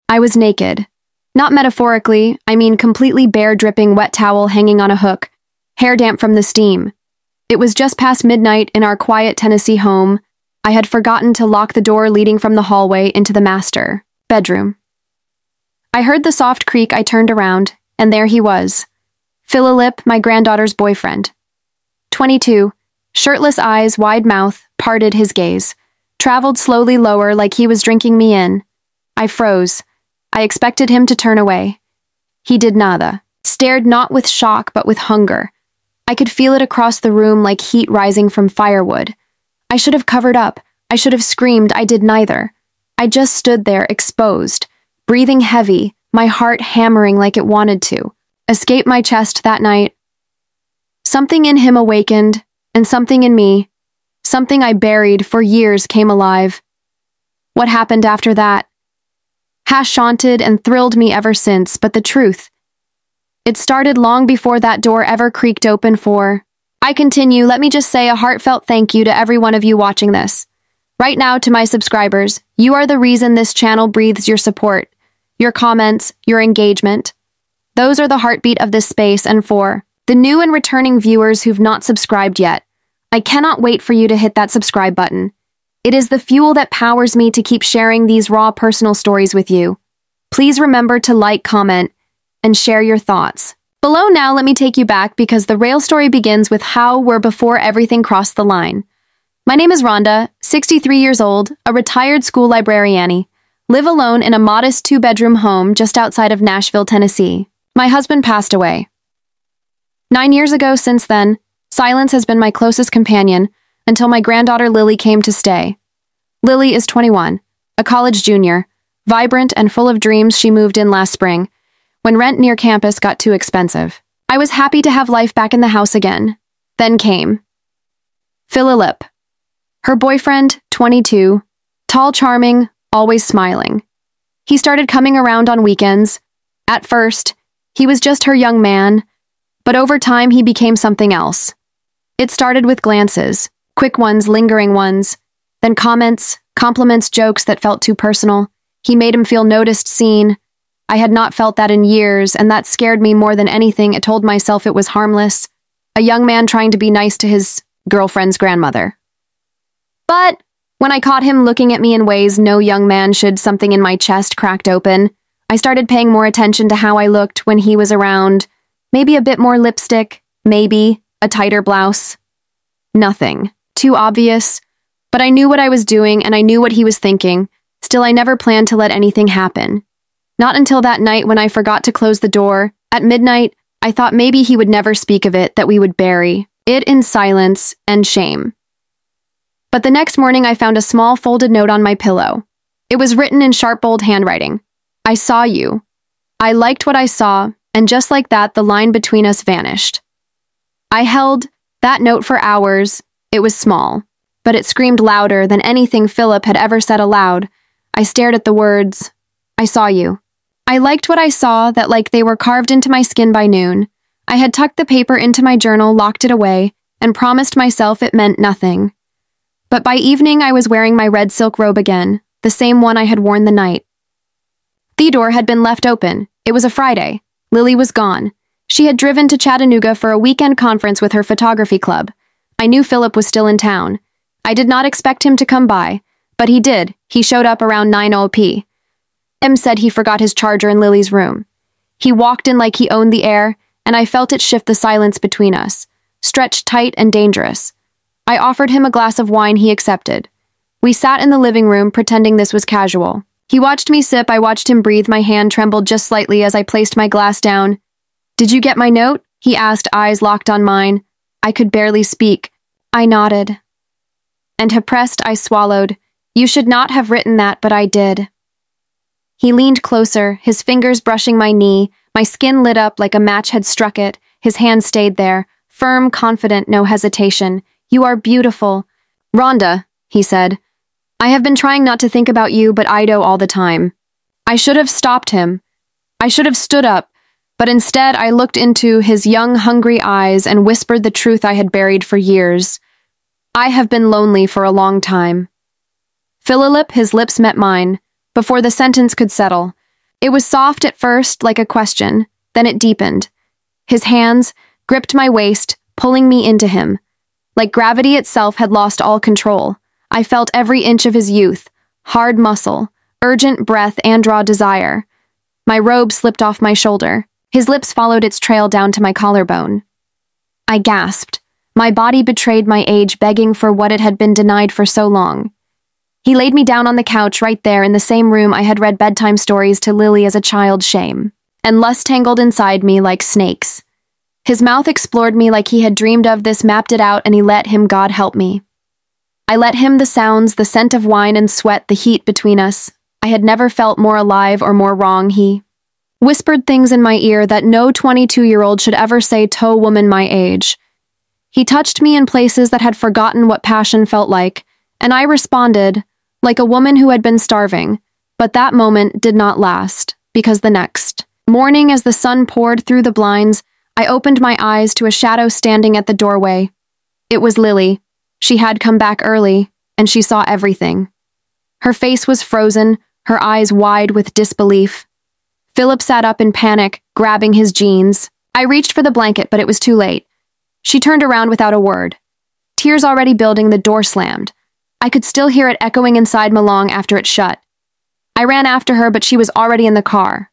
I was naked. Not metaphorically, I mean completely bare, dripping wet towel hanging on a hook, hair damp from the steam. It was just past midnight in our quiet Tennessee home. I had forgotten to lock the door leading from the hallway into the master bedroom. I heard the soft creak. I turned around, and there he was. Philip, my granddaughter's boyfriend. 22, shirtless eyes, wide mouth, parted his gaze. Traveled slowly lower like he was drinking me in. I froze. I expected him to turn away. He did nada. Stared not with shock but with hunger. I could feel it across the room like heat rising from firewood. I should have covered up. I should have screamed. I did neither. I just stood there, exposed, breathing heavy, my heart hammering like it wanted to escape my chest that night. Something in him awakened, and something in me, something I buried for years, came alive. What happened after that has haunted and thrilled me ever since, but the truth, it started long before that door ever creaked open. For I continue, let me just say a heartfelt thank you to every one of you watching this. Right now, to my subscribers, you are the reason this channel breathes. Your support, your comments, your engagement. Those are the heartbeat of this space. And for the new and returning viewers who've not subscribed yet, I cannot wait for you to hit that subscribe button. It is the fuel that powers me to keep sharing these raw personal stories with you. Please remember to like, comment, and share your thoughts. Below now, let me take you back because the real story begins with how we're before everything crossed the line. My name is Rhonda, 63 years old, a retired school librarian. Live alone in a modest 2-bedroom home just outside of Nashville, Tennessee. My husband passed away 9 years ago. Since then, silence has been my closest companion until my granddaughter Lily came to stay. Lily is 21, a college junior, vibrant and full of dreams. She moved in last spring, when rent near campus got too expensive. I was happy to have life back in the house again. Then came Philip, her boyfriend, 22, tall, charming, always smiling. He started coming around on weekends. At first, he was just her young man, but over time he became something else. It started with glances, quick ones, lingering ones, then comments, compliments, jokes that felt too personal. He made him feel noticed, seen. I had not felt that in years, and that scared me more than anything. I told myself it was harmless, a young man trying to be nice to his girlfriend's grandmother. But when I caught him looking at me in ways no young man should, something in my chest cracked open. I started paying more attention to how I looked when he was around. Maybe a bit more lipstick, maybe a tighter blouse. Nothing too obvious, but I knew what I was doing and I knew what he was thinking. Still, I never planned to let anything happen. Not until that night when I forgot to close the door. At midnight, I thought maybe he would never speak of it, that we would bury it in silence and shame. But the next morning I found a small folded note on my pillow. It was written in sharp, bold handwriting. I saw you. I liked what I saw, and just like that, the line between us vanished. I held that note for hours. It was small, but it screamed louder than anything Philip had ever said aloud. I stared at the words. I saw you. I liked what I saw, that like they were carved into my skin by noon. I had tucked the paper into my journal, locked it away, and promised myself it meant nothing. But by evening I was wearing my red silk robe again, the same one I had worn the night. The door had been left open. It was a Friday. Lily was gone. She had driven to Chattanooga for a weekend conference with her photography club. I knew Philip was still in town. I did not expect him to come by, but he did. He showed up around 9:00 p.m. Said he forgot his charger in Lily's room. He walked in like he owned the air, and I felt it shift the silence between us, stretched tight and dangerous. I offered him a glass of wine. He accepted. We sat in the living room, pretending this was casual. He watched me sip. I watched him breathe. My hand trembled just slightly as I placed my glass down. "Did you get my note?" he asked, eyes locked on mine. I could barely speak. I nodded. And oppressed, I swallowed. "You should not have written that, but I did." He leaned closer, his fingers brushing my knee. My skin lit up like a match had struck it. His hand stayed there, firm, confident, no hesitation. "You are beautiful." "Rhonda," he said. "I have been trying not to think about you, but I do all the time." I should have stopped him. I should have stood up, but instead I looked into his young, hungry eyes and whispered the truth I had buried for years. I have been lonely for a long time. Philip, his lips met mine. Before the sentence could settle, It was soft at first, like a question, then it deepened. His hands gripped my waist, pulling me into him. Like gravity itself had lost all control. I felt every inch of his youth, hard muscle, urgent breath, and raw desire. My robe slipped off my shoulder. His lips followed its trail down to my collarbone. I gasped. My body betrayed my age, begging for what it had been denied for so long. He laid me down on the couch right there in the same room I had read bedtime stories to Lily as a child. Shame and lust tangled inside me like snakes. His mouth explored me like he had dreamed of this, mapped it out, and he let him, God help me. I let him, the sounds, the scent of wine and sweat, the heat between us. I had never felt more alive or more wrong. He whispered things in my ear that no 22-year-old should ever say to a woman my age. He touched me in places that had forgotten what passion felt like, and I responded, like a woman who had been starving. But that moment did not last, because the next morning, as the sun poured through the blinds, I opened my eyes to a shadow standing at the doorway. It was Lily. She had come back early, and she saw everything. Her face was frozen, her eyes wide with disbelief. Philip sat up in panic, grabbing his jeans. I reached for the blanket, but it was too late. She turned around without a word. Tears already building, the door slammed. I could still hear it echoing inside me long after it shut. I ran after her, but she was already in the car.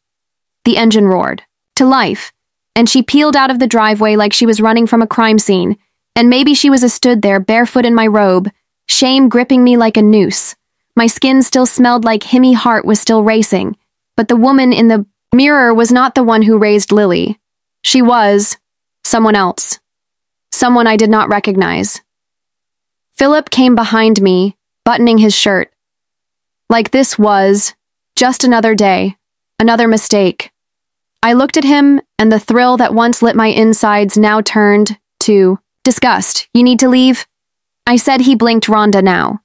The engine roared to life, and she peeled out of the driveway like she was running from a crime scene, and maybe she was stood there barefoot in my robe, shame gripping me like a noose. My skin still smelled like him, heart was still racing, but the woman in the mirror was not the one who raised Lily. She was someone else. Someone I did not recognize. Philip came behind me, buttoning his shirt. Like this was just another day, another mistake. I looked at him, and the thrill that once lit my insides now turned to disgust. You need to leave? I said. He blinked. Rhonda now.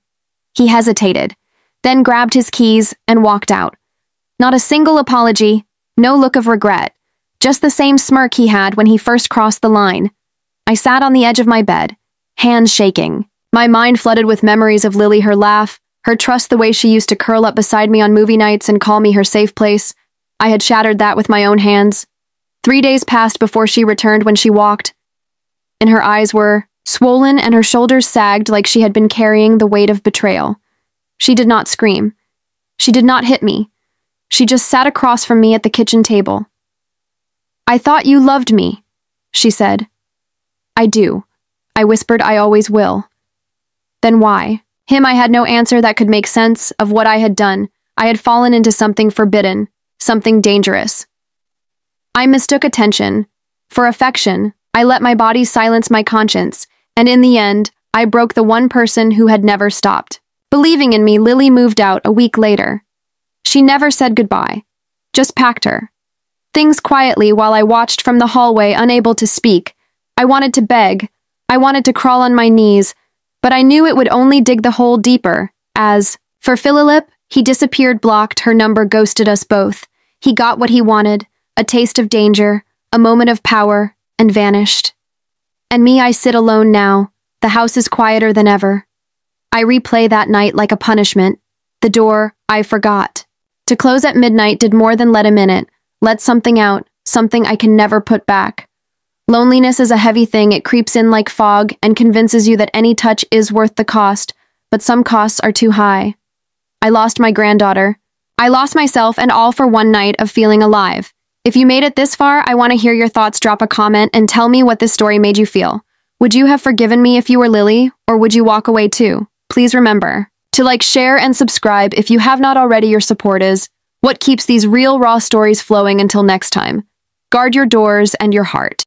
He hesitated, then grabbed his keys and walked out. Not a single apology, no look of regret, just the same smirk he had when he first crossed the line. I sat on the edge of my bed, hands shaking. My mind flooded with memories of Lily, her laugh, her trust, the way she used to curl up beside me on movie nights and call me her safe place. I had shattered that with my own hands. 3 days passed before she returned. When she walked, and her eyes were swollen and her shoulders sagged like she had been carrying the weight of betrayal. She did not scream. She did not hit me. She just sat across from me at the kitchen table. I thought you loved me, she said. I do, I whispered. I always will. Then why? I had no answer that could make sense of what I had done. I had fallen into something forbidden, something dangerous. I mistook attention for affection. I let my body silence my conscience, and in the end, I broke the one person who had never stopped believing in me. Lily moved out a week later. She never said goodbye, just packed her things quietly while I watched from the hallway, unable to speak. I wanted to beg. I wanted to crawl on my knees, but I knew it would only dig the hole deeper. As for Philip, he disappeared, blocked her number, ghosted us both. He got what he wanted, a taste of danger, a moment of power, and vanished. And me, I sit alone now. The house is quieter than ever. I replay that night like a punishment. The door, I forgot to close at midnight, did more than let him in it. Let something out, something I can never put back. Loneliness is a heavy thing. It creeps in like fog and convinces you that any touch is worth the cost, but some costs are too high. I lost my granddaughter. I lost myself, and all for one night of feeling alive. If you made it this far, I want to hear your thoughts. Drop a comment and tell me what this story made you feel. Would you have forgiven me if you were Lily, or would you walk away too? Please remember to like, share, and subscribe if you have not already. Your support is what keeps these real, raw stories flowing. Until next time, guard your doors and your heart.